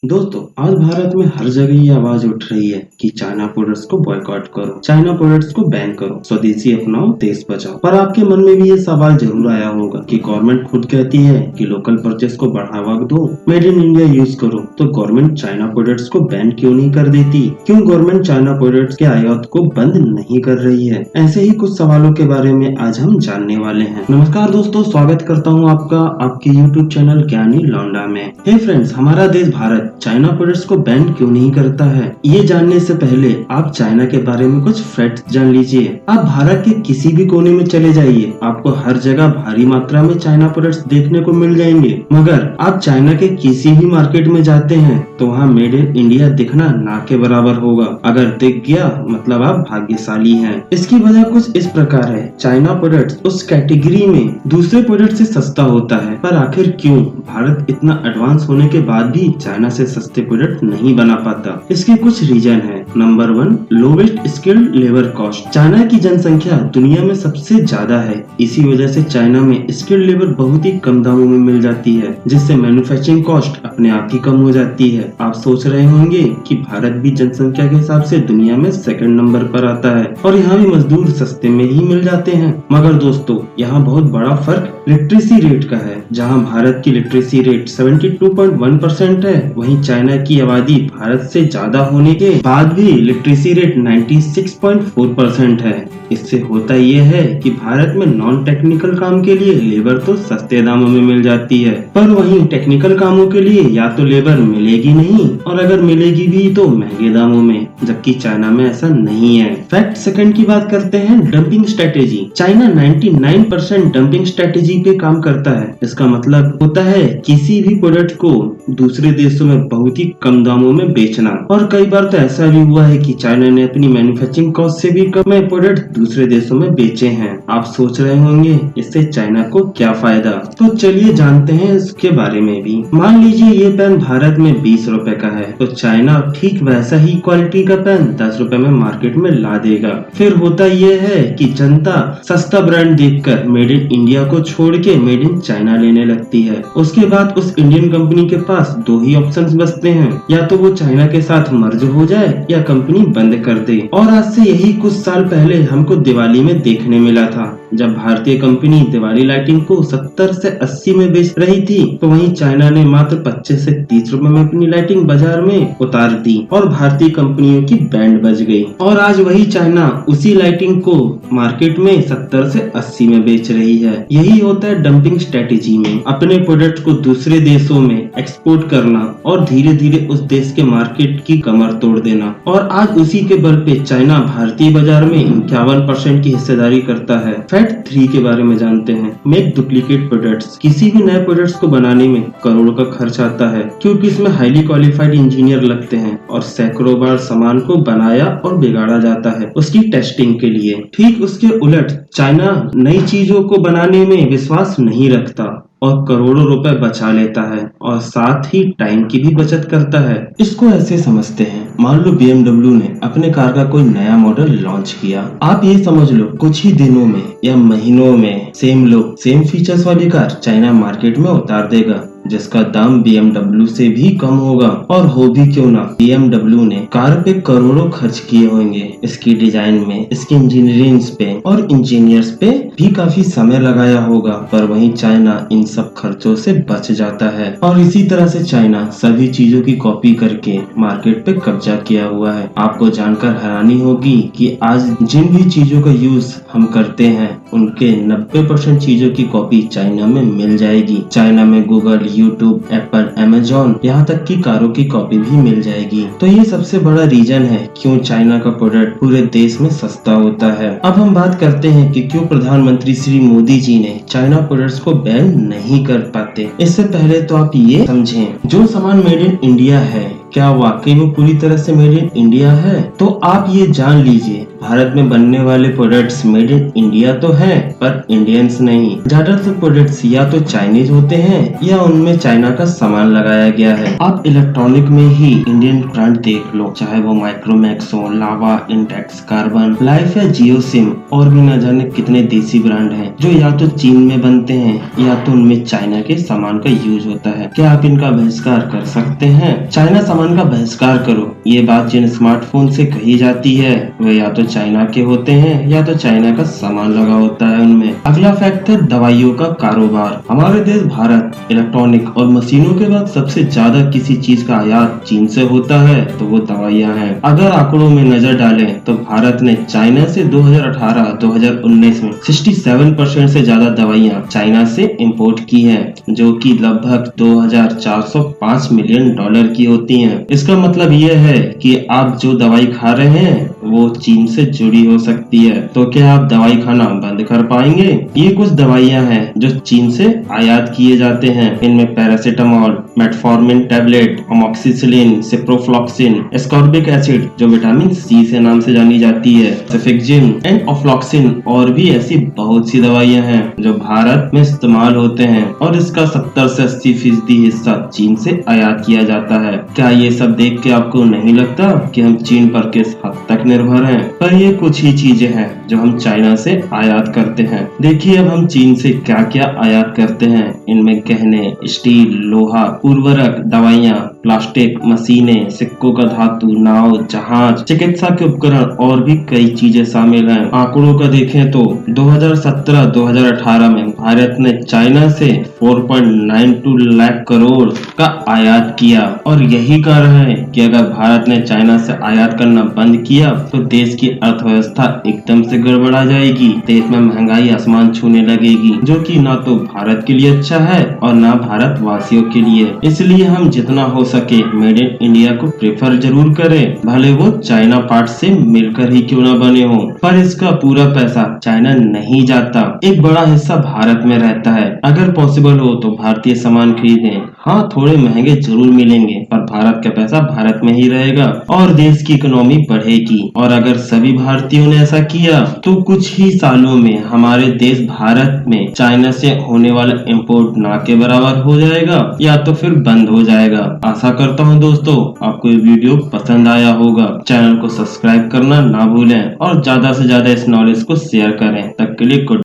दोस्तों, आज भारत में हर जगह ये आवाज उठ रही है कि चाइना प्रोडक्ट्स को बॉयकॉट करो, चाइना प्रोडक्ट्स को बैन करो, स्वदेशी अपनाओ, देश बचाओ। पर आपके मन में भी ये सवाल जरूर आया होगा कि गवर्नमेंट खुद कहती है कि लोकल परचेस को बढ़ावा दो, मेड इन इंडिया यूज करो, तो गवर्नमेंट चाइना प्रोडक्ट्स को बैन क्यों नहीं कर देती? क्यों गवर्नमेंट चाइना प्रोडक्ट्स के आयात को बंद नहीं कर रही है? ऐसे ही कुछ सवालों के बारे में आज हम जानने वाले हैं। नमस्कार दोस्तों, स्वागत करता हूँ आपका आपके YouTube चैनल ज्ञानी लौंडा में। हे फ्रेंड्स, हमारा देश भारत चाइना प्रोडक्ट्स को बैन क्यों नहीं करता है? ये जानने से पहले आप चाइना के बारे में कुछ फैक्ट्स जान लीजिए। आप भारत के किसी भी कोने में चले जाइए, आपको हर जगह भारी मात्रा में चाइना प्रोडक्ट्स देखने को मिल जाएंगे। मगर आप चाइना के किसी भी मार्केट में जाते हैं तो वहाँ मेड इन इंडिया दिखना ना के बराबर होगा। अगर दिख गया मतलब आप भाग्यशाली हैं। इसकी वजह कुछ इस प्रकार है। चाइना प्रोडक्ट्स उस कैटेगरी में दूसरे प्रोडक्ट से सस्ता होता है। पर आखिर क्यों भारत इतना एडवांस होने के बाद भी चाइना से सस्ते प्रोडक्ट नहीं बना पाता? इसके कुछ रीजन है। Number 1, lowest skilled labour cost. China की जनसंख्या दुनिया में सबसे ज्यादा है। इसी वजह से चाइना में स्किल्ड लेबर बहुत ही कम दामों में मिल जाती है, जिससे मैन्युफैक्चरिंग कॉस्ट अपने आप ही कम हो जाती है। आप सोच रहे होंगे कि भारत भी जनसंख्या के हिसाब से दुनिया में सेकंड नंबर पर आता है और यहाँ भी मजदूर सस्ते में ही मिल जाते हैं। मगर दोस्तों, यहाँ बहुत बड़ा फर्क लिटरेसी रेट का है। जहाँ भारत की लिटरेसी रेट 72.1% है, वहीं चाइना की आबादी भारत से ज्यादा होने के बाद भी लिटरेसी रेट 96.4% है। इससे होता यह है कि भारत में नॉन टेक्निकल काम के लिए लेबर तो सस्ते दामों में मिल जाती है, पर वहीं टेक्निकल कामों के लिए या तो लेबर मिलेगी नहीं और अगर मिलेगी भी तो महंगे दामों में, जबकि चाइना में ऐसा नहीं है। फैक्ट सेकंड की बात करते हैं, dumping strategy. China 99% dumping strategy पे काम करता है। इसका मतलब होता है किसी भी प्रोडक्ट को दूसरे देशों में बहुत ही कम दामों में बेचना। और कई बार तो ऐसा भी हुआ है कि चाइना ने अपनी मैन्युफैक्चरिंग कॉस्ट से भी कम में प्रोडक्ट दूसरे देशों में बेचे हैं। आप सोच रहे होंगे इससे चाइना को क्या फायदा? तो चलिए जानते हैं इसके बारे में भी। मान लीजिए ये पेन भारत में 20 रुपए का है, तो चाइना ठीक वैसा ही क्वालिटी का पेन 10 रुपए में मार्केट में ला देगा। फिर होता यह है कि जनता सस्ता ब्रांड देखकर मेड इन इंडिया को छोड़ के मेड इन चाइना लेने लगती है। उसके बाद उस इंडियन कंपनी के पास दो ही ऑप्शंस बचते हैं, या तो वो चाइना के साथ मर्ज हो जाए या कंपनी बंद कर दे। और आज से यही कुछ साल पहले हमको दिवाली में देखने मिला था, जब भारतीय कंपनी दिवाली लाइटिंग को 70 से 80 में बेच रही थी, तो वहीं चाइना ने मात्र 25 से 30 रुपए में अपनी लाइटिंग बाजार में उतार दी और भारतीय कंपनियों की बैंड बज गई। और आज वही चाइना उसी लाइटिंग को मार्केट में 70 से 80 में बेच रही है। यही होता है डंपिंग स्ट्रेटेजी में, अपने प्रोडक्ट को दूसरे देशों में एक्सपोर्ट करना और धीरे धीरे उस देश के मार्केट की कमर तोड़ देना। और आज उसी के बल पे चाइना भारतीय बाजार में 51% की हिस्सेदारी करता है। फैक्ट 3 के बारे में जानते हैं, मेक डुप्लीकेट प्रोडक्ट्स। किसी भी नए प्रोडक्ट्स को बनाने में करोड़ों का खर्च आता है, क्योंकि इसमें हाईली क्वालिफाइड इंजीनियर लगते हैं और सैकड़ों बार सामान को बनाया और बिगाड़ा जाता है उसकी टेस्टिंग के लिए। ठीक उसके उलट चाइना नई चीजों को बनाने में विश्वास नहीं रखता और करोड़ों रुपए बचा लेता है और साथ ही टाइम की भी बचत करता है। इसको ऐसे समझते हैं, मान लो BMW ने अपने कार का कोई नया मॉडल लॉन्च किया। आप ये समझ लो कुछ ही दिनों में या महीनों में सेम फीचर्स वाली कार चाइना मार्केट में उतार देगा, जिसका दाम BMW से भी कम होगा। और हो भी क्यों ना, BMW ने कार पे करोड़ों खर्च किए होंगे, इसकी डिजाइन में, इसकी इंजीनियरिंग पे और इंजीनियर्स पे भी काफी समय लगाया होगा, पर वहीं चाइना इन सब खर्चों से बच जाता है। और इसी तरह से चाइना सभी चीजों की कॉपी करके मार्केट पे कब्जा किया हुआ है। आपको जानकर हैरानी होगी कि आज जिन भी चीजों का यूज हम करते हैं उनके 90% चीजों की कॉपी चाइना में मिल जाएगी। चाइना में गूगल, यूट्यूब, एप्पल, अमेजॉन, यहाँ तक की कारों की कॉपी भी मिल जाएगी। तो ये सबसे बड़ा रीजन है क्यों चाइना का प्रोडक्ट पूरे देश में सस्ता होता है। अब हम बात करते हैं कि क्यों प्रधानमंत्री श्री मोदी जी ने चाइना प्रोडक्ट्स को बैन नहीं कर पाते। इससे पहले तो आप ये समझें, जो सामान मेड इन इंडिया है क्या वाकई में पूरी तरह से मेड इन इंडिया है? तो आप ये जान लीजिए भारत में बनने वाले प्रोडक्ट्स मेड इन इंडिया तो हैं, पर इंडियंस नहीं। ज्यादातर प्रोडक्ट्स या तो चाइनीज होते हैं या उनमें चाइना का सामान लगाया गया है। आप इलेक्ट्रॉनिक में ही इंडियन ब्रांड देख लो, चाहे वो माइक्रोमैक्स हो, लावा, इंटेक्स, कार्बन, लाइफ या जियो सिम, और भी न जाने कितने देसी ब्रांड हैं जो या तो चीन में बनते हैं या तो उनमें चाइना के सामान का यूज होता है। क्या आप इनका बहिष्कार कर सकते हैं? चाइना सामान का बहिष्कार करो, ये बात जिन स्मार्टफोन से कही जाती है वे या तो चाइना के होते हैं या तो चाइना का सामान लगा होता है उनमें। अगला फैक्टर दवाइयों का कारोबार। हमारे देश भारत इलेक्ट्रॉनिक और मशीनों के बाद सबसे ज्यादा किसी चीज का आयात चीन से होता है तो वो दवाइयाँ हैं। अगर आंकड़ों में नजर डालें तो भारत ने चाइना से 2018-2019 में 67% से ज्यादा दवाइयाँ चाइना से इंपोर्ट की हैं, जो कि लगभग 2405 मिलियन डॉलर की होती हैं। इसका मतलब ये है कि आप जो दवाई खा रहे हैं वो चीन से जुड़ी हो सकती है। तो क्या आप दवाई खाना बंद कर पाएंगे? ये कुछ दवाइयाँ हैं जो चीन से आयात किए जाते हैं। इनमें paracetamol, metformin tablet, amoxicillin, ciprofloxacin, ascorbic acid जो विटामिन सी से नाम से जानी जाती है, सेफिक्जिम एंड ऑफ्लॉक्सिन, और भी ऐसी बहुत सी दवाइयाँ हैं जो भारत में इस्तेमाल होते हैं और इसका 70 से 80% हिस्सा चीन से आयात किया जाता है। क्या ये सब देख के आपको नहीं लगता कि हम चीन पर किस हद तक निर्भर हैं? पर ये कुछ ही चीजें हैं जो हम चाइना से आयात करते हैं। देखिए अब हम चीन से क्या क्या आयात करते हैं। इनमें गहने, स्टील, लोहा, उर्वरक, दवाइयाँ, प्लास्टिक, मशीनें, सिक्कों का धातु, नाव, जहाज, चिकित्सा के उपकरण और भी कई चीजें शामिल हैं। आंकड़ों का देखें तो 2017-2018 में भारत ने चाइना से 4.92 लाख करोड़ का आयात किया, और यही कारण है कि अगर भारत ने चाइना से आयात करना बंद किया तो देश की अर्थव्यवस्था एकदम से गड़बड़ा जाएगी। देश में महंगाई आसमान छूने लगेगी, जो कि ना तो भारत के लिए अच्छा है और ना भारत वासियों के लिए। इसलिए हम जितना हो सके मेड इन इंडिया को प्रेफर जरूर करें, भले वो चाइना पार्ट से मिलकर ही क्यों ना बने हो, पर इसका पूरा पैसा चाइना नहीं जाता, एक बड़ा हिस्सा भारत में रहता है। अगर पॉसिबल हो तो भारतीय सामान खरीदें। हाँ, थोड़े महंगे जरूर मिलेंगे, पर भारत का पैसा भारत में ही रहेगा और देश की इकोनॉमी बढ़ेगी। और अगर सभी भारतीयों ने ऐसा किया तो कुछ ही सालों में हमारे देश भारत में चाइना से होने वाला इंपोर्ट ना के बराबर हो जाएगा या तो फिर बंद हो जाएगा। आशा करता हूँ दोस्तों आपको ये वीडियो पसंद आया होगा। चैनल को सब्सक्राइब करना ना भूलें और ज्यादा से ज्यादा इस नॉलेज को शेयर करें। तब के लिए गुड